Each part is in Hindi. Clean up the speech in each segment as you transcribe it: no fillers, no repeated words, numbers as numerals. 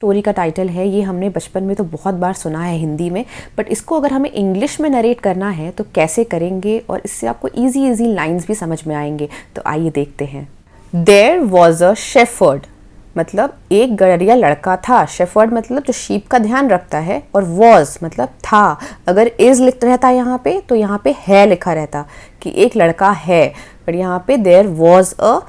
स्टोरी का टाइटल है, ये हमने बचपन में तो बहुत बार सुना है हिंदी में, बट इसको अगर हमें इंग्लिश में नरेट करना है तो कैसे करेंगे और इससे आपको इजी लाइंस भी समझ में आएंगे। तो आइए देखते हैं। देयर वॉज अ शेफर्ड, मतलब एक गड़रिया लड़का था। शेफर्ड मतलब जो शीप का ध्यान रखता है, और वॉज मतलब था। अगर इज लिख रहता यहाँ पे तो यहाँ पे है लिखा रहता कि एक लड़का है, पर यहाँ पे there was a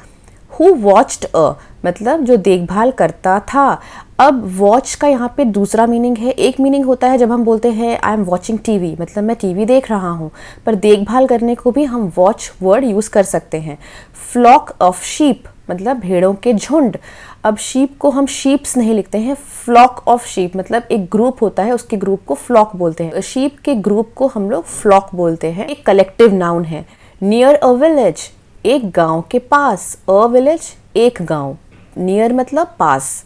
who watched a, मतलब जो देखभाल करता था। अब वॉच का यहाँ पे दूसरा मीनिंग है। एक मीनिंग होता है जब हम बोलते हैं आई एम वॉचिंग टीवी, मतलब मैं टीवी देख रहा हूँ, पर देखभाल करने को भी हम वॉच वर्ड यूज़ कर सकते हैं। फ्लॉक ऑफ शीप मतलब भेड़ों के झुंड। अब शीप को हम शीप्स नहीं लिखते हैं, फ्लॉक ऑफ शीप मतलब एक ग्रुप होता है, उसके ग्रुप को फ्लॉक बोलते हैं। शीप के ग्रुप को हम लोग फ्लॉक बोलते हैं। एक कलेक्टिव नाउन है। नियर अ विलेज, एक गांव के पास। अ विलेज एक गांव, नियर मतलब पास।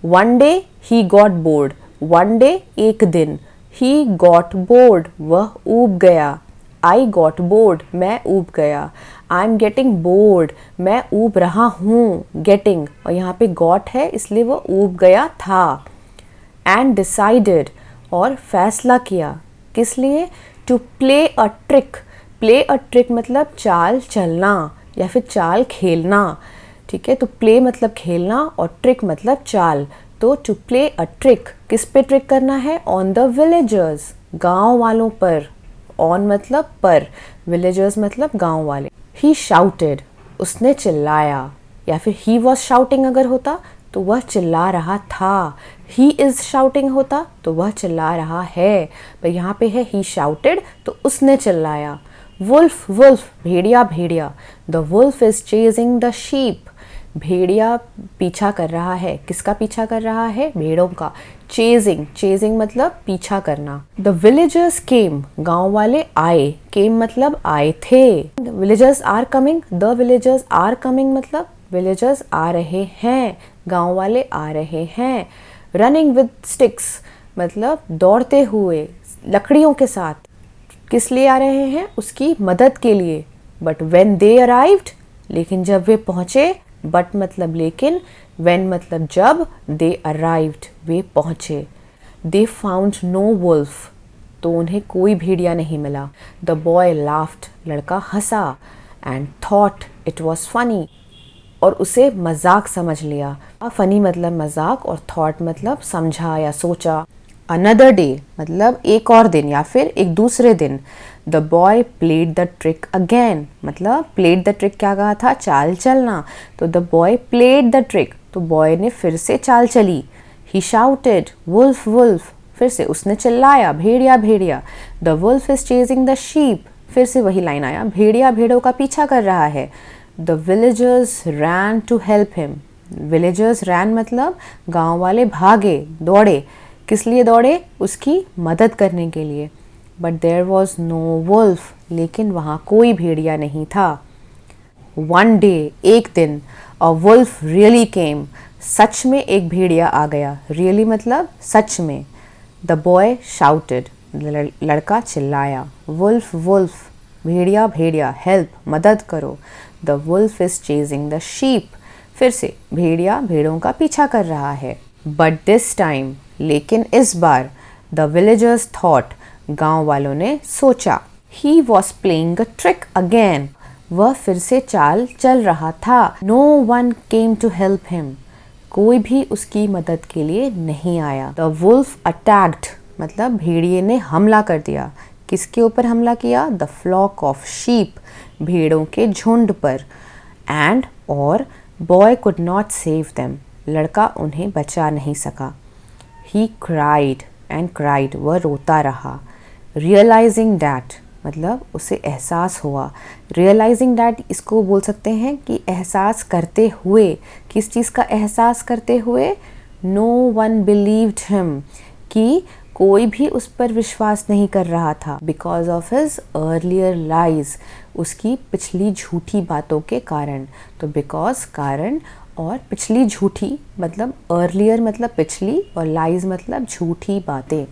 One day he got bored, one day एक दिन। ही गॉट बोर्ड वह ऊब गया। आई गॉट बोर्ड मैं ऊब गया। आई एम गेटिंग बोर्ड मैं ऊब रहा हूँ। गेटिंग, और यहाँ पे गॉट है इसलिए वह ऊब गया था। एंड डिसाइडेड और फैसला किया, किस लिए? To play a trick. Play a trick मतलब चाल चलना या फिर चाल खेलना, ठीक है। तो प्ले मतलब खेलना और ट्रिक मतलब चाल। तो टू प्ले अ ट्रिक, किस पे ट्रिक करना है? ऑन द विलेजर्स, गांव वालों पर। ऑन मतलब पर, विलेजर्स मतलब गांव वाले। ही शाउटेड, उसने चिल्लाया, या फिर ही वॉज शाउटिंग अगर होता तो वह चिल्ला रहा था। ही इज शाउटिंग होता तो वह चिल्ला रहा है, पर यहाँ पे है ही शाउटेड तो उसने चिल्लाया। वुल्फ वुल्फ भेड़िया भेड़िया, the wolf is chasing the sheep, भेड़िया पीछा कर रहा है। किसका पीछा कर रहा है? भेड़ों का। चेजिंग, चेजिंग मतलब पीछा करना। द विलेजर्स केम, गांव वाले आए। केम मतलब आए थे। Villagers are coming, the villagers are coming मतलब विलेजर्स आ रहे हैं, गांव वाले आ रहे हैं। रनिंग विद स्टिक्स मतलब दौड़ते हुए लकड़ियों के साथ। किस लिए आ रहे हैं? उसकी मदद के लिए। बट वेन दे अराइव्ड, लेकिन जब वे पहुंचे। बट मतलब लेकिन, वेन मतलब जब, दे अराइव्ड वे पहुंचे। दे फाउंड नो वुल्फ, तो उन्हें कोई भेड़िया नहीं मिला। द बॉय लाफ्ड, लड़का हंसा। And thought it was funny, और उसे मजाक समझ लिया। फनी मतलब मजाक और थॉट मतलब समझा या सोचा। अनदर डे मतलब एक और दिन या फिर एक दूसरे दिन। The boy played the trick again, मतलब प्लेड द ट्रिक क्या कहा था? चाल चलना। तो the boy played the trick, तो बॉय ने फिर से चाल चली। ही शाउटेड वुल्फ वुल्फ, फिर से उसने चिल्लाया भेड़िया भेड़िया। The wolf is chasing the sheep, फिर से वही लाइन आया, भेड़िया भेड़ों का पीछा कर रहा है। The villagers ran to help him, villagers ran मतलब गांव वाले भागे, दौड़े। किस लिए दौड़े? उसकी मदद करने के लिए। But there was no wolf, लेकिन वहाँ कोई भेड़िया नहीं था। वन डे एक दिन, अ वुल्फ रियली केम, सच में एक भेड़िया आ गया। रियली मतलब सच में। द बॉय शाउटेड, लड़का चिल्लाया। वुल्फ वुल्फ भेड़िया भेड़िया, हेल्प मदद करो। The wolf is chasing the sheep, फिर से भेड़िया भेड़ों का पीछा कर रहा है। बट दिस टाइम, लेकिन इस बार। द विलेजर्स थॉट, गांव वालों ने सोचा। He was playing a trick again, वह फिर से चाल चल रहा था। No one came to help him, कोई भी उसकी मदद के लिए नहीं आया। द वुल्फ अटैक्ड मतलब भेड़िए ने हमला कर दिया। किसके ऊपर हमला किया? द फ्लॉक ऑफ शीप, भेड़ों के झुंड पर। एंड और boy could not save them, लड़का उन्हें बचा नहीं सका। ही क्राइड एंड क्राइड, वह रोता रहा। रियलाइजिंग दैट मतलब उसे एहसास हुआ। रियलाइजिंग दैट इसको बोल सकते हैं कि एहसास करते हुए। किस चीज़ का एहसास करते हुए? नो वन बिलीव्ड हिम, कि कोई भी उस पर विश्वास नहीं कर रहा था। Because of his earlier lies, उसकी पिछली झूठी बातों के कारण। तो बिकॉज कारण, और पिछली झूठी मतलब अर्लियर मतलब पिछली, और लाइज मतलब झूठी बातें।